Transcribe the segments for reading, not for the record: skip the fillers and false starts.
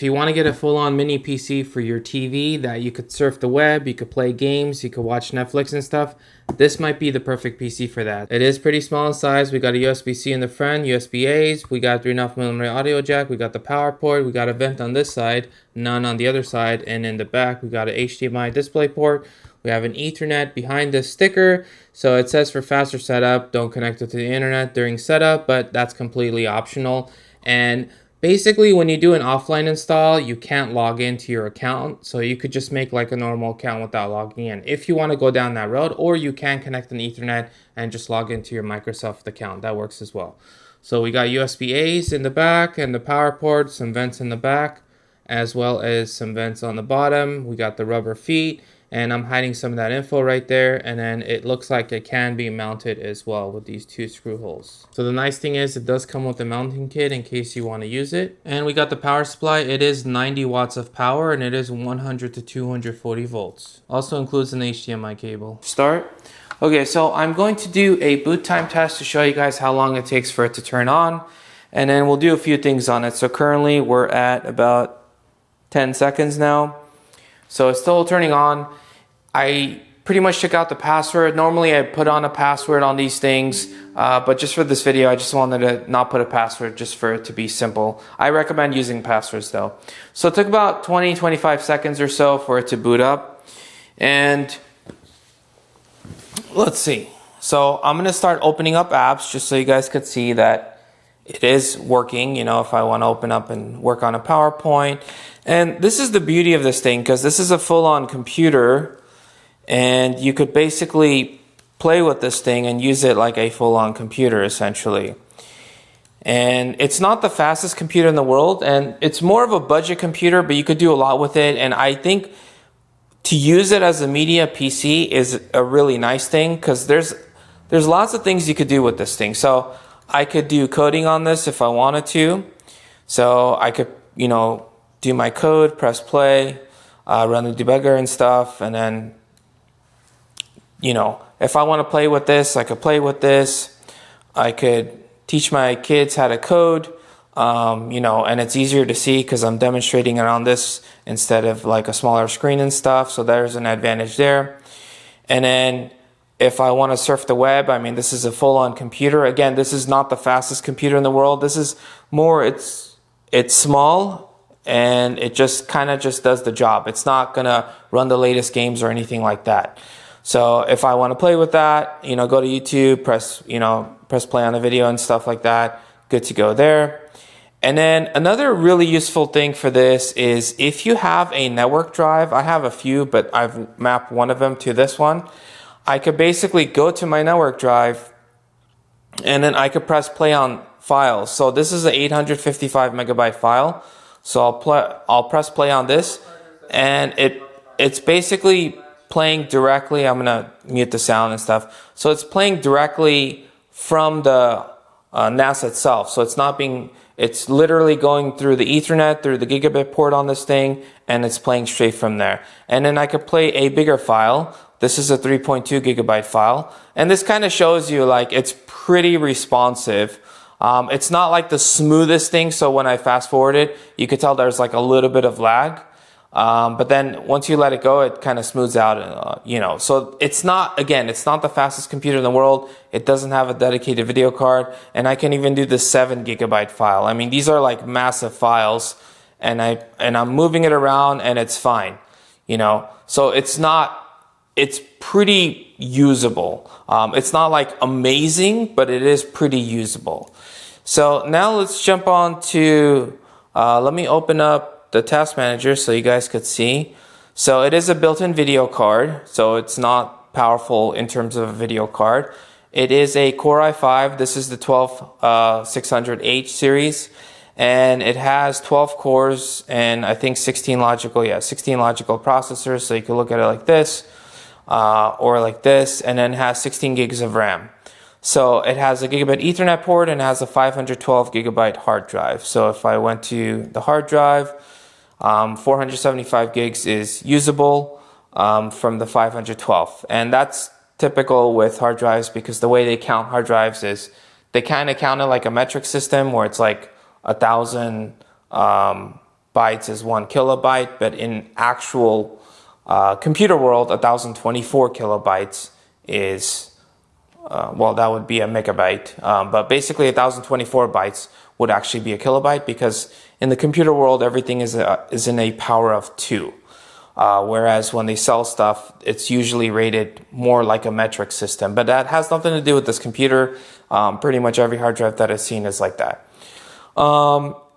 If you want to get a full-on mini PC for your TV that you could surf the web, you could play games, you could watch Netflix and stuff, this might be the perfect PC for that. It is pretty small in size. We got a USB-C in the front, USB-A's, we got 3.5mm audio jack, we got the power port, we got a vent on this side, none on the other side, and in the back we got an HDMI display port. We have an Ethernet behind this sticker, so it says for faster setup, don't connect it to the internet during setup, but that's completely optional. And basically, when you do an offline install, you can't log into your account, so you could just make like a normal account without logging in if you want to go down that road, or you can connect an Ethernet and just log into your Microsoft account. That works as well. So we got USB-A's in the back and the power port, some vents in the back, as well as some vents on the bottom. We got the rubber feet, and I'm hiding some of that info right there, and then it looks like it can be mounted as well with these 2 screw holes. So the nice thing is it does come with a mounting kit in case you want to use it. And we got the power supply. It is 90 watts of power, and it is 100 to 240 volts. Also includes an HDMI cable. Start. Okay, so I'm going to do a boot time test to show you guys how long it takes for it to turn on, and then we'll do a few things on it. So currently we're at about 10 seconds now. So it's still turning on. I pretty much took out the password. Normally I put on a password on these things, but just for this video I just wanted to not put a password just for it to be simple. I recommend using passwords though. So it took about 20-25 seconds or so for it to boot up. And let's see. So I'm going to start opening up apps just so you guys could see that it is working, you know, if I want to open up and work on a PowerPoint. And this is the beauty of this thing, because this is a full-on computer, and you could basically play with this thing and use it like a full-on computer essentially. And it's not the fastest computer in the world, and it's more of a budget computer, but you could do a lot with it. And I think to use it as a media PC is a really nice thing, because there's lots of things you could do with this thing. So I could do coding on this if I wanted to. So I could, you know, do my code, press play, run the debugger and stuff, and then, you know, if I want to play with this, I could play with this. I could teach my kids how to code, you know, and it's easier to see because I'm demonstrating it on this instead of like a smaller screen and stuff. So there's an advantage there. And then if I want to surf the web, I mean, this is a full-on computer. Again, this is not the fastest computer in the world. This is more, it's small, and it just kind of just does the job. It's not going to run the latest games or anything like that. So if I want to play with that, you know, go to YouTube, press play on the video and stuff like that. Good to go there. And then another really useful thing for this is if you have a network drive, I have a few, but I've mapped one of them to this one. I could basically go to my network drive, and then I could press play on files. So this is an 855 megabyte file. So I'll press play on this, and it's basically playing directly. I'm gonna mute the sound and stuff. So it's playing directly from the NAS itself. So it's literally going through the Ethernet, through the gigabit port on this thing, and it's playing straight from there. And then I could play a bigger file. This is a 3.2 gigabyte file, and this kind of shows you like it's pretty responsive. It's not like the smoothest thing, so when I fast forward it, you could tell there's like a little bit of lag. But then once you let it go, it kind of smooths out, you know. So it's not the fastest computer in the world. It doesn't have a dedicated video card, and I can even do the 7 gigabyte file. I mean, these are like massive files, and I'm moving it around, and it's fine, you know. So it's pretty usable. It's not like amazing, but it is pretty usable. So now let's jump on to, let me open up the task manager so you guys could see. So it is a built-in video card, so it's not powerful in terms of a video card. It is a Core i5. This is the 12600H series, and it has 12 cores and I think 16 logical processors. So you can look at it like this, or like this, and then it has 16 gigs of RAM. So it has a gigabit Ethernet port and has a 512 gigabyte hard drive. So if I went to the hard drive, 475 gigs is usable from the 512. And that's typical with hard drives, because the way they count hard drives is they kind of count it like a metric system, where it's like 1,000 by bytes is 1 kilobyte, but in actual computer world, 1024 kilobytes is, well, that would be a megabyte. But basically 1024 bytes would actually be a kilobyte, because in the computer world, everything is in a power of 2. Whereas when they sell stuff, it's usually rated more like a metric system. But that has nothing to do with this computer. Pretty much every hard drive that I've seen is like that.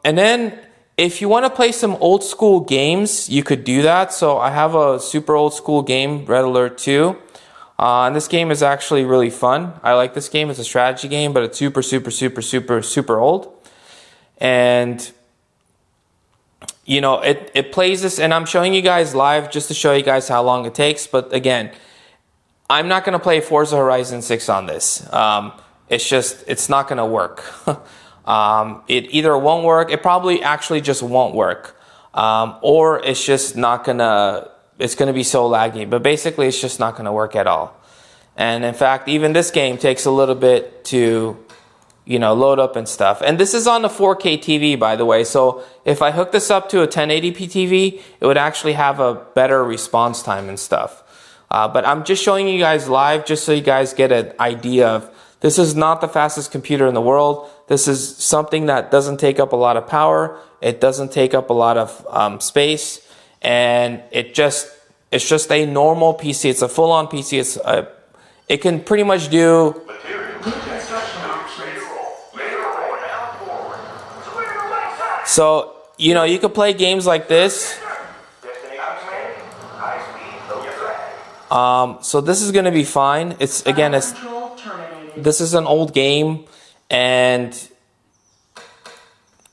And then if you want to play some old school games, you could do that. So I have a super old school game, Red Alert 2. And this game is actually really fun. I like this game. It's a strategy game, but it's super old. And you know, it plays this, and I'm showing you guys live just to show you guys how long it takes. But again, I'm not going to play Forza Horizon 6 on this. It's not going to work. It either won't work, it probably actually just won't work. Or it's just not going to, it's going to be so laggy. But basically, it's just not going to work at all. And in fact, even this game takes a little bit to, you know, load up and stuff. And this is on the 4K TV, by the way. So if I hook this up to a 1080p TV, it would actually have a better response time and stuff. But I'm just showing you guys live just so you guys get an idea of, this is not the fastest computer in the world. This is something that doesn't take up a lot of power. It doesn't take up a lot of space. And it's just a normal PC. It's a full-on PC. It can pretty much do... So, you know, you could play games like this. So this is going to be fine. This is an old game, and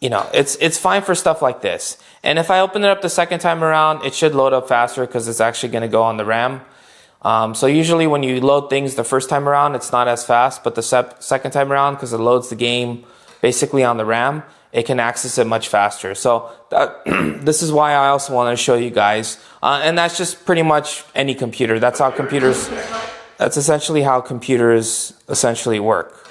you know, it's fine for stuff like this. And if I open it up the second time around, it should load up faster because it's actually going to go on the RAM. So usually when you load things the first time around, it's not as fast, but the second time around, because it loads the game basically on the RAM, it can access it much faster. So this is why I also want to show you guys. And that's just pretty much any computer. That's essentially how computers essentially work.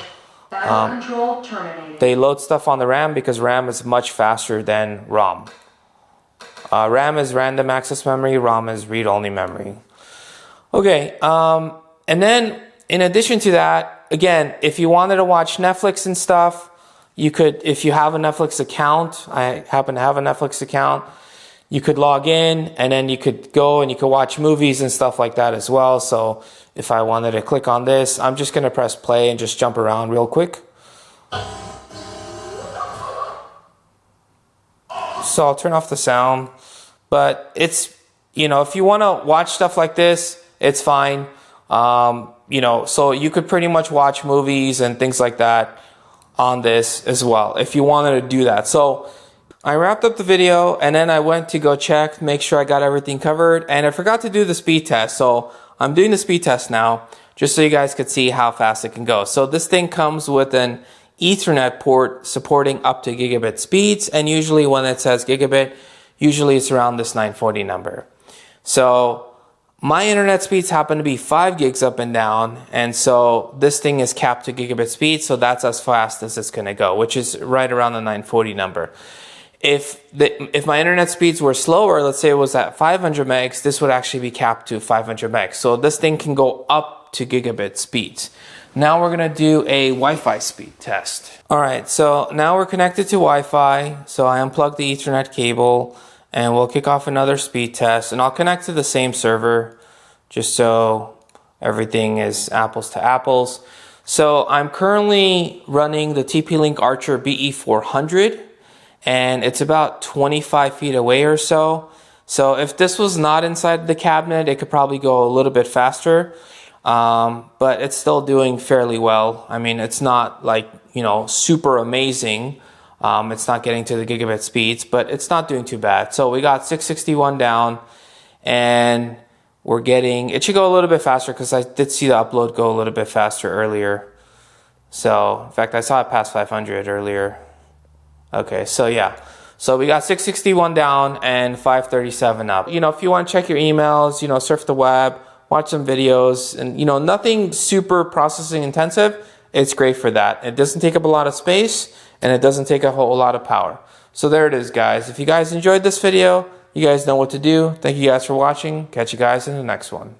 They load stuff on the RAM because RAM is much faster than ROM. RAM is random access memory, ROM is read-only memory. Okay, and then in addition to that, again, if you wanted to watch Netflix and stuff, you could, if you have a Netflix account, I happen to have a Netflix account, you could log in and then you could go and you could watch movies and stuff like that as well. So if I wanted to click on this, I'm just going to press play and just jump around real quick. So I'll turn off the sound, but it's, you know, if you want to watch stuff like this, it's fine. You know, so you could pretty much watch movies and things like that on this as well, if you wanted to do that. So I wrapped up the video and then I went to go check, make sure I got everything covered, and I forgot to do the speed test. So I'm doing the speed test now, just so you guys could see how fast it can go. So this thing comes with an Ethernet port supporting up to gigabit speeds, and usually when it says gigabit, usually it's around this 940 number. So my internet speeds happen to be 5 gigs up and down, and so this thing is capped to gigabit speed, so that's as fast as it's going to go, which is right around the 940 number. If my internet speeds were slower, let's say it was at 500 megs, this would actually be capped to 500 megs. So this thing can go up to gigabit speeds. Now we're going to do a Wi-Fi speed test. All right, so now we're connected to Wi-Fi. So I unplugged the Ethernet cable, and we'll kick off another speed test, and I'll connect to the same server just so everything is apples to apples. So I'm currently running the TP-Link Archer BE400, and it's about 25 feet away or so. So if this was not inside the cabinet, it could probably go a little bit faster, but it's still doing fairly well. I mean, it's not like, you know, super amazing. It's not getting to the gigabit speeds, but it's not doing too bad. So we got 661 down, and we're getting, it should go a little bit faster because I did see the upload go a little bit faster earlier. So, in fact, I saw it pass 500 earlier. Okay, so yeah. So we got 661 down and 537 up. You know, if you want to check your emails, you know, surf the web, watch some videos, and, you know, nothing super processing intensive, it's great for that. It doesn't take up a lot of space, and it doesn't take a whole lot of power. So there it is, guys. If you guys enjoyed this video, you guys know what to do. Thank you guys for watching. Catch you guys in the next one.